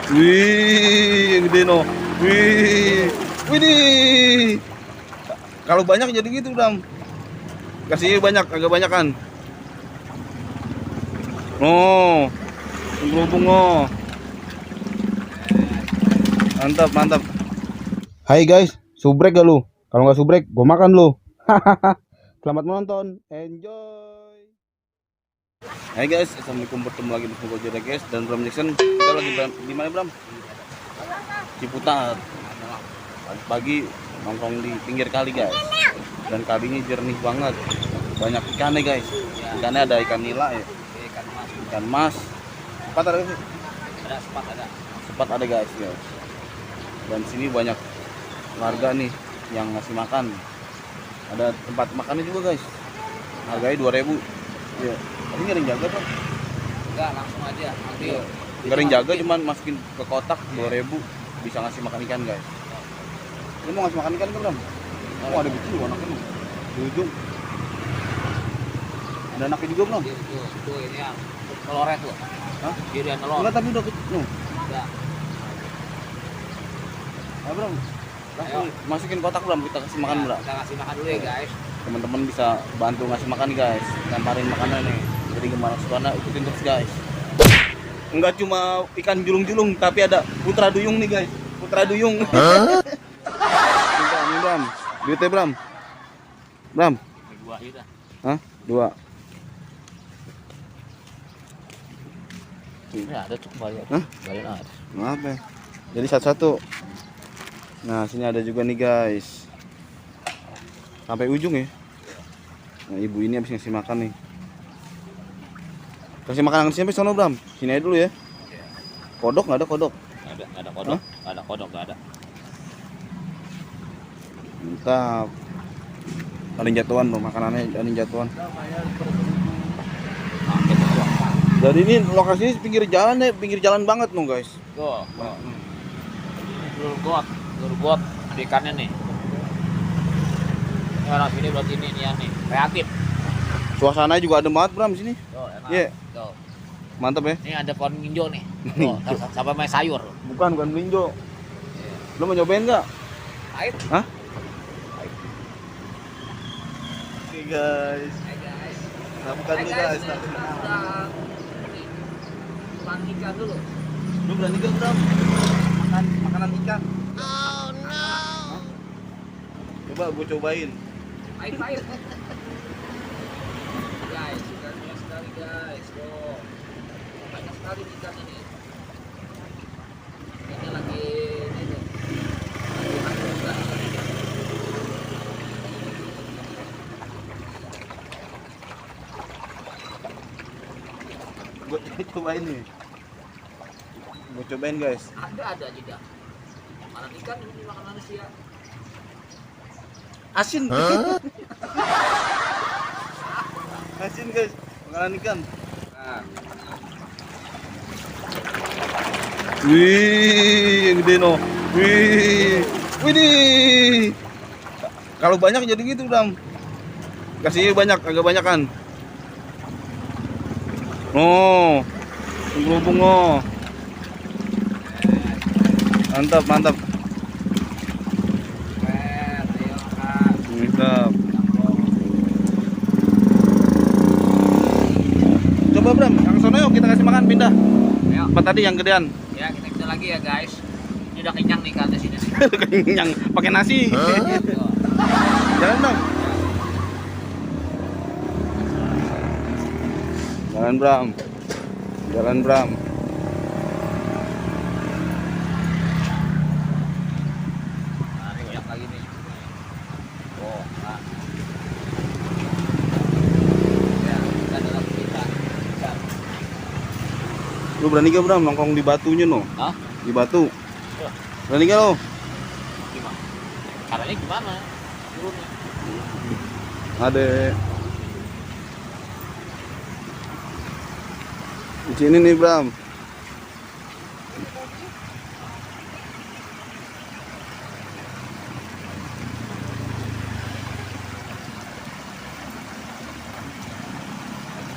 Wih, yang gede no. Wih, widih. Kalau banyak jadi gitu, Bram. Kasih banyak, agak banyakan. Oh, berhubung oh. Mantap, mantap. Hai guys, subrek gak lu? Kalau nggak subrek, gue makan lu. Selamat menonton, enjoy. Hai guys, assalamualaikum, bertemu lagi bersama gue Jada guys dan Bram Jackson. Kita lagi di mana Bram? Ciputat. Pagi nongkrong di pinggir kali guys. Dan kalinya jernih banget. Banyak ikannya guys. Ikannya ada ikan nila ya. Ikan mas. Sepat ada sih? Ada sepat ada. Sepat ada guys ya. Dan sini banyak warga nih yang ngasih makan. Ada tempat makannya juga guys. Harganya 2.000. Ya. Tapi nggak ada yang jaga tuh. Enggak, langsung aja ambil. Nggak ada yang jaga, cuman masukin ke kotak 2.000 bisa ngasih makan ikan guys. Lu mau ngasih makan ikan kan Bram? Oh ada gitu anaknya nih. Di ujung. Ada anaknya juga Bram? Itu ini yang telurnya tuh. Hah? Jadi telur. Enggak, tapi udah nuh. Udah. Ayo Bram. Langsung masukin kotak Bram, kita kasih makan Bram. Kita kasih makan dulu ya guys. Teman-teman bisa bantu ngasih makan nih guys. Lemparin makanan nih. Jadi gimana suara ikutin terus guys. Enggak cuma ikan julung-julung, tapi ada putra duyung nih guys. Putra duyung. Hah? Ini Bram. Duitnya Bram. Bram. Dua kita. Hah? 2. Ini ada tuh bayar. Hah? Bayar ada. Maaf ya. Jadi satu-satu. Nah, sini ada juga nih guys. Sampai ujung ya. Nah, ibu ini habis ngasih makan nih. Kasih makanan sampai sono Bram. Sini aja dulu ya. Kodok nggak ada kodok? Ada kodok. Hah? Ada kodok enggak ada. Mantap. Ada yang jatuhan Bro, makanannya ada yang jatuhan. Jadi ini lokasinya pinggir jalan ya, pinggir jalan banget loh guys. Tuh. Lur got ada ikannya nih. Ini orang sini berarti ini nih nih, kreatif. Suasananya juga adem banget Bram sini. Tuh, enak. Iya. Tuh. Mantap ya. Ini ada pohon hijau nih. Tuh, sampai main sayur. Bukan melinjo. Lo mau nyobain nggak? Air. Hah? Oke guys. Hai guys. Nah, bukan dulu guys. Makan ikan dulu. Lu berani gak Bram? Makan makanan ikan. Oh no. Hah? Coba gue cobain. Air. Guys, ikannya sekali guys. Tuh. Banyak sekali ikan ini. Ikannya lagi ini nih. Lagi masuk guys. Gue cobain nih. Gue cobain guys. Ada juga. Makanan ikan ini makan manusia. Asin. Asin guys. Makanan ikan. Nah, Wih, yang gede no. Wih, widih. Kalau banyak jadi gitu Bram. Kasih banyak, agak banyakan. Oh, berhubung oh. Mantap, mantap. ayo makan. Mantap. Coba Bram, yang sono yuk kita kasih makan pindah. Ayo. Apa tadi yang gedean? Ya, kita lagi ya guys. Ini udah kenyang nih kan di sini. Kenyang pakai nasi. Tuh. Jalan dong. Jalan Bram. Jalan Bram. Nah, ini banyak lagi nih. Oh, nah. Ya, kita dalam kita. Lu berani gak Bram nongkrong di batunya no? Hah? Di batu. Wah. Berani gak lo? Gimana? Caranya gimana? Turunnya. Ada di sini nih Bram.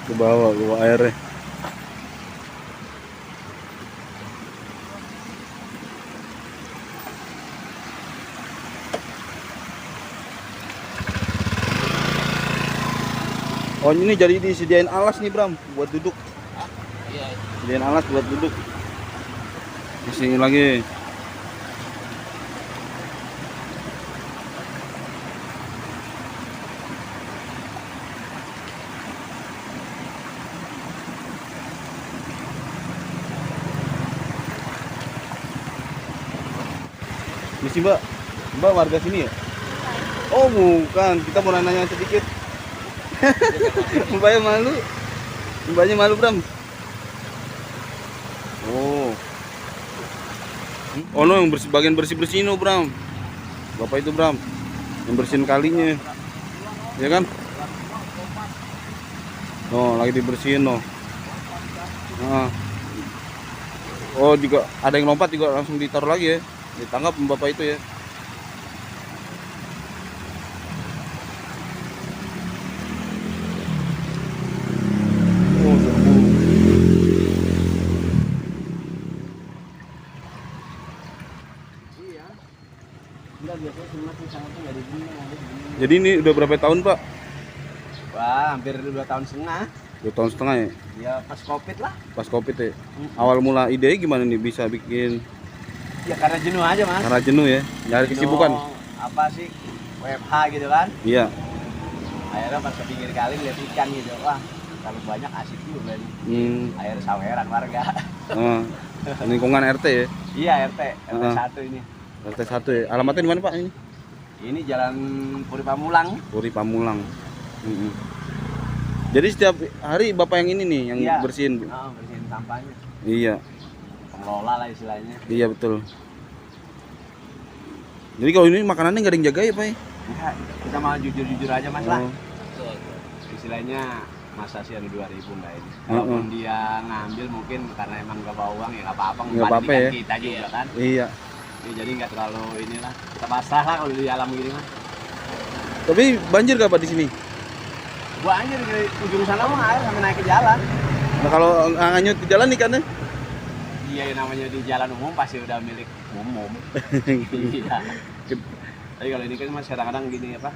Ke bawah airnya. Oh ini jadi disediain alas nih Bram buat duduk. Iya. Sediain alas buat duduk. Di sini lagi. Misi Mbak. Mbak warga sini ya? Oh bukan, kita mau nanya sedikit. Mbaknya malu. Mbaknya malu Bram. Oh. Oh no, yang bagian bersih-bersih no Bram. Bapak itu Bram, yang bersihin kalinya. Ya kan? Oh, lagi dibersihin no. Nah. Oh juga ada yang lompat juga langsung ditaruh lagi ya. Ditangkap bapak itu ya. Oh, serbu. Iya. Enggak biasanya semua sih sangat enggak digini. Jadi ini udah berapa tahun Pak? Wah, hampir 2,5 tahun. 2,5 tahun ya? Ya pas Covid lah. Pas Covid ya? Awal mula ide gimana nih bisa bikin? Ya karena jenuh aja, Mas. Karena jenuh ya? Nyari kesibukan? Apa sih? WFH gitu kan. Iya. Akhirnya pas ke pinggir kali lihat ikan gitu. Wah, kalau banyak asik juga nih. Akhirnya saweran warga. Lingkungan RT ya? Iya, RT 1 ini. RT 1 ya? Alamatnya di mana Pak ini? Ini Jalan Puri Pamulang. Puri Pamulang. Jadi setiap hari Bapak yang ini nih yang Iya. bersihin? Oh, bersihin sampahnya. Iya. Pengelola lah istilahnya. Iya betul. Jadi kalau ini makanannya nggak ada yang jaga ya Pak? Enggak, kita mau jujur-jujur aja Mas lah. Oh. Istilahnya masa sih ada 2.000 enggak ini. Walaupun dia ngambil mungkin karena emang nggak bawa uang ya nggak apa-apa. Nggak apa-apa ya. Kita juga kan. Iya. Ya, jadi nggak terlalu inilah. Kita pasrah lah kalau di alam gini mah. Tapi banjir gak Pak di sini? Gua anjir dari ujung sana mah air sampai naik ke jalan. Nah, kalau nganyut ke jalan ikannya? Iya, yang namanya di jalan umum pasti udah milik umum. Iya. Tapi kalau ini kan mas kadang-kadang gini apa?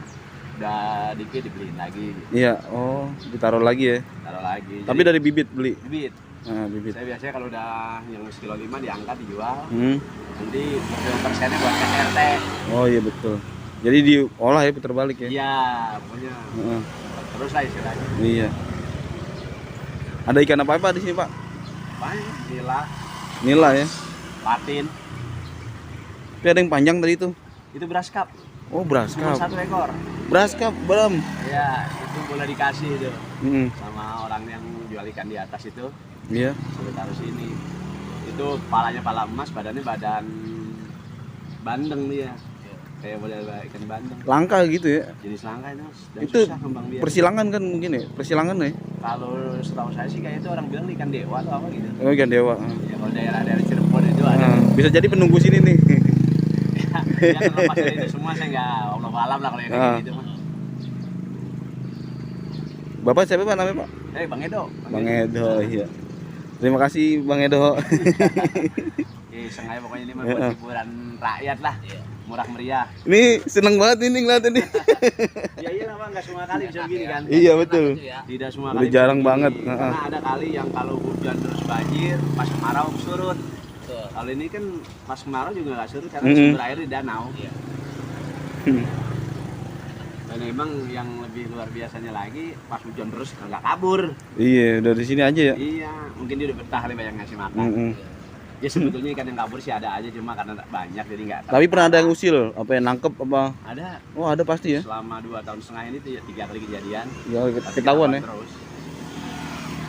Udah dikit dibeliin lagi. Iya. Oh, ditaruh lagi ya. Taruh lagi. Tapi dari bibit beli. bibit. Nah, bibit. Saya biasanya kalau udah yang sekilo 5 diangkat dijual. Nanti 50% buat RT. Oh iya betul. Jadi diolah ya putar balik ya. Iya, pokoknya terus lah istilahnya. Iya. Ada ikan apa di sini Pak? Banyak, nila, Nila ya. patin, Tapi ada yang panjang tadi itu. itu beras cup. Oh Cuma braskap. 1 ekor. Braskap Bram. Iya, itu boleh dikasih itu sama orang yang jual ikan di atas itu. Iya. Suruh taruh sini. Itu kepalanya pala emas, badannya badan bandeng dia. Kayak model ikan bandeng. Langka gitu ya. Jenis langka itu. Dan Itu susah kembang biak. persilangan kan mungkin ya. Persilangan ya. Kalau setahu saya sih kayak itu orang bilang ikan dewa atau apa gitu. Oh ikan dewa. Ya kalau daerah-daerah Cirebon itu ada. Bisa jadi penunggu sini nih. Ya terlepas dari itu semua saya nggak Allah alam lah kalau yang kayak gitu mah. Bapak siapa Pak namanya Pak? Bang Edo. Bang Edo iya. Terima kasih Bang Edo. Sengaja pokoknya ini mah buat hiburan rakyat lah. Murah meriah. Ini seneng banget ini ngeliatin nih. Ya iya lah Bang, nggak semua kali bisa begini kan. Iya betul. Tidak semua Udah kali. jarang bisa banget. begini. Karena ada kali yang kalau hujan terus banjir, pas kemarau surut. Kalau ini kan pas kemarau juga nggak surut karena sumber air di danau. Dan memang yang lebih luar biasanya lagi pas hujan terus nggak kabur. Iya, udah di sini aja ya. Iya, mungkin dia udah betah kali banyak ngasih makan. Ya sebetulnya ikan yang kabur sih ada aja cuma karena banyak jadi nggak. Tapi pernah ada yang usil, apa yang nangkep apa? Ada. Oh ada pasti ya. Selama 2,5 tahun ini tuh 3 kali kejadian. Ya Tapi ketahuan ya. terus.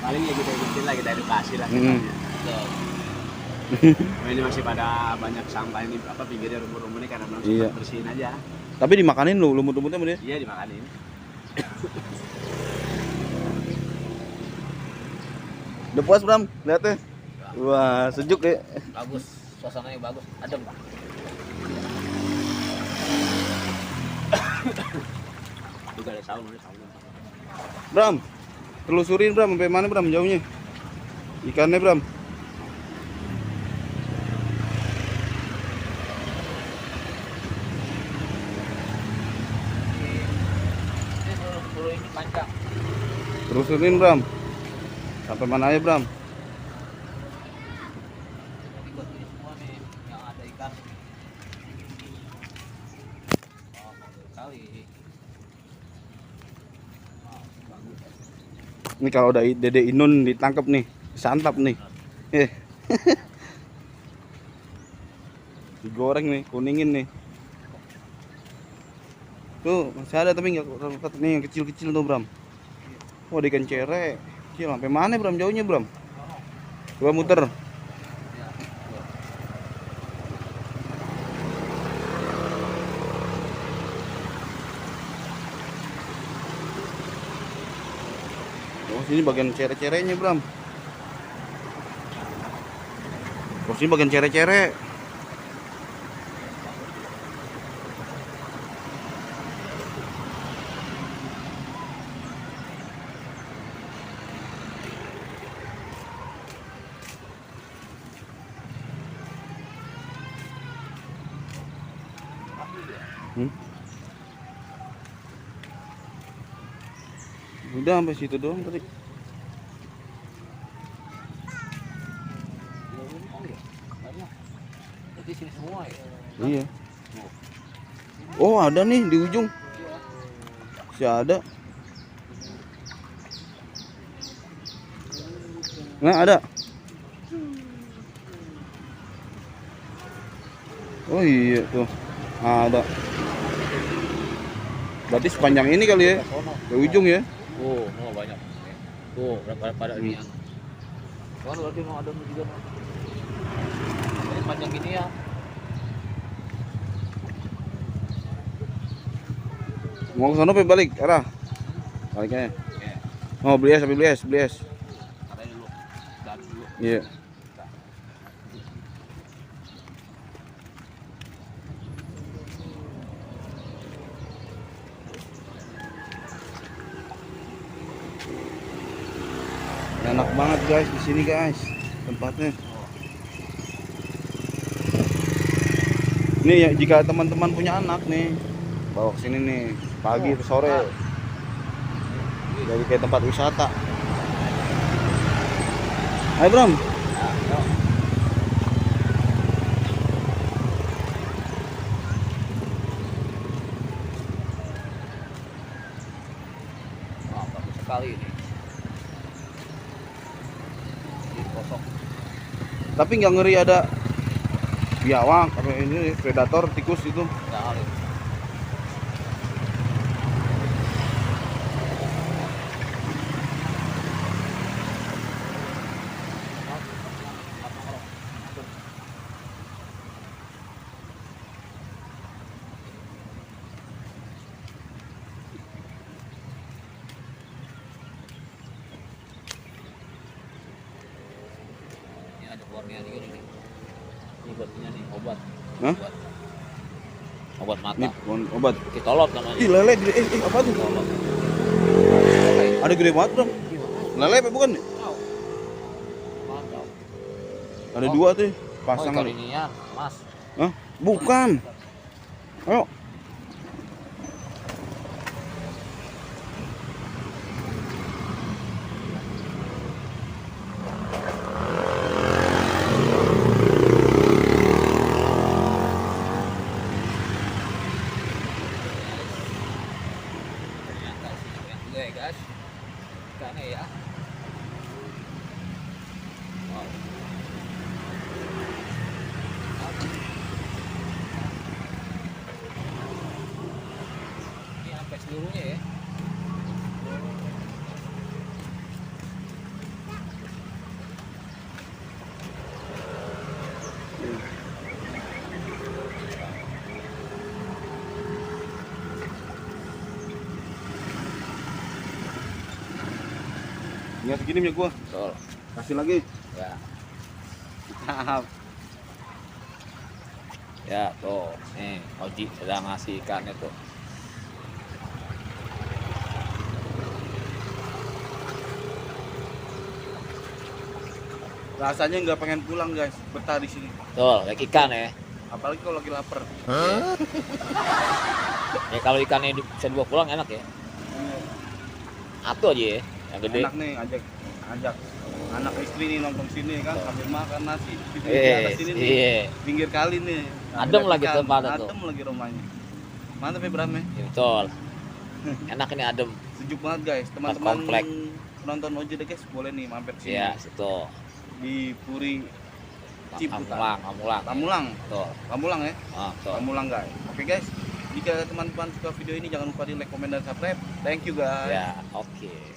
Paling ya kita ikutin lah, kita edukasi lah. Ini masih pada banyak sampah ini apa pinggirnya rumput-rumput ini karena belum sempat bersihin aja. Tapi dimakanin lu lumut-lumutnya sama dia? Iya dimakanin. Udah puas Bram, lihatnya. Wah sejuk ya. Bagus, suasananya bagus, adem Pak. Juga ada saung. Bram, telusurin Bram sampai mana Bram jauhnya? Ikannya Bram. Ini ini panjang. Terusin Bram. Sampai mana aja Bram? Ikut ini semua nih yang ada ikan. Oh, bagus sekali. Oh, bagus. Ini kalau udah Dede Inun ditangkap nih, santap nih. Digoreng nih, kuningin nih. Tuh, masih ada tapi nggak nih yang kecil-kecil tuh, Bram. Oh, ada ikan cere. Kecil sampai mana, Bram? Jauhnya, Bram. Coba muter. Oh, sini bagian cere-cerenya, Bram. Oh, sini bagian cere-cere. Udah sampai situ doang tadi. Jadi sini semua ya. Iya. Oh, ada nih di ujung. Masih ada. Nah, ada. Oh iya tuh. Ada. Berarti sepanjang ini kali ya. Ke ujung ya. Oh, banyak. Tuh, pada ini yang. Kan berarti mau ada juga. Ini panjang gini ya. Mau ke sana apa balik arah? Baliknya. Oh, beli es, beli es. Ada dulu. Dan dulu. Iya. Enak banget guys di sini guys tempatnya. Ini ya, jika teman-teman punya anak nih bawa ke sini nih pagi atau sore. Jadi kayak tempat wisata. Hai Bram. Wah, bagus sekali ini. Kosong. Tapi nggak ngeri ada biawak apa ini predator tikus itu. Nggak kali. Ini ada warnanya juga nih. Ini buatnya nih obat. Hah? Obat mata. Ini obat. Kitolot namanya. Ih lele gede. Apa tuh? Kitolot. Ada gede banget Bram. Lele apa bukan? Mantap. Ada dua tuh pasang ikan kali. ini ya, Mas. Hah? Bukan. Ayo. Ternyata sini banyak juga ya, guys. Ikannya ya. Wow. Ini sampai seluruhnya ya. Tinggal segini punya gua. Betul. Kasih lagi. Ya. Tahap. Ya, tuh. Nih, Oji sedang ngasih ikannya tuh. Rasanya nggak pengen pulang guys, betah di sini. Tuh, kayak ikan ya. Apalagi kalau lagi lapar. Ya kalau ikannya bisa dibawa pulang enak ya. Atu aja ya. Yang gede. Enak nih ajak anak istri nih nongkrong sini kan sambil makan nasi di atas sini nih. Iya. Pinggir kali nih. Adem Ada lagi ikan, tempatnya tuh. adem lagi rumahnya. Mantap ya Bram ya. Ya, betul. Enak ini adem. Sejuk banget guys. Teman-teman komplek. penonton OJ deh guys boleh nih mampir sini. Iya, situ. Di Puri Ciputat. Pamulang. Pamulang. Betul. Pamulang ya. Betul. Pamulang guys. Oke guys. Jika teman-teman suka video ini jangan lupa di like, komen dan subscribe. Thank you guys. Ya, oke.